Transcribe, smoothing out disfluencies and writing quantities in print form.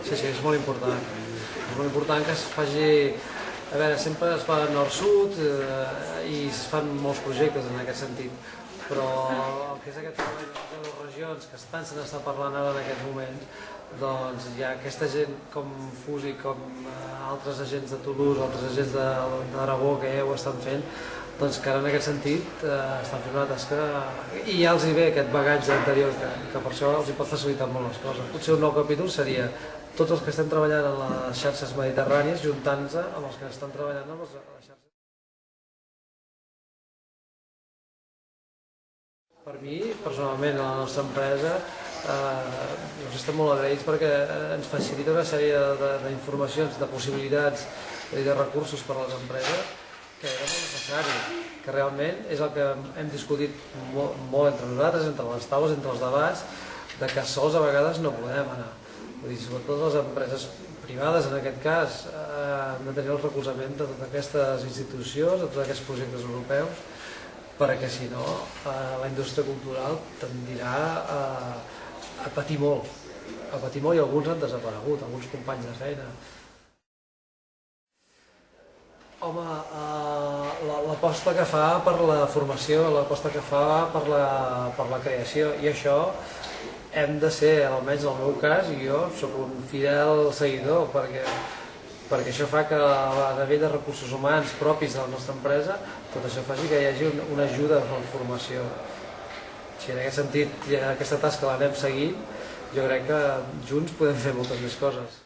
Sí, sí, és molt important. És molt important que es faci... A veure, sempre es fa nord-sud i es fan molts projectes en aquest sentit, però el que és aquest treball de les regions que tant se n'està parlant ara en aquests moments, doncs hi ha aquesta gent com Fusi, com altres agents de Toulouse, altres agents d'Aragó que ja ho estan fent, doncs que ara en aquest sentit estan fent una tasca i ja els hi ve aquest bagatge anterior que per això els hi pot facilitar molt les coses. Potser un nou capítol seria tots els que estem treballant en les xarxes mediterrànies juntant-se amb els que estan treballant en les xarxes. Per mi, personalment, a la nostra empresa, estem molt agraïts perquè ens facilita una sèrie d'informacions, de possibilitats i de recursos per a les empreses que era molt necessari, que realment és el que hem discutit molt entre nosaltres, entre les taules, entre els debats, de que sols a vegades no podem anar. Vull dir, sobretot les empreses privades, en aquest cas, han de tenir el recolzament de totes aquestes institucions, de tots aquests projectes europeus, perquè si no, la indústria cultural tendirà a patir molt, i alguns han desaparegut, alguns companys de feina. Home, l'aposta que fa per la formació, l'aposta que fa per la creació, i això hem de ser, almenys en el meu cas, i jo sóc un fidel seguidor, perquè això fa que a nivell de recursos humans propis de la nostra empresa, tot això faci que hi hagi una ajuda a la formació. Si en aquest sentit aquesta tasca l'anem seguint, jo crec que junts podem fer moltes més coses.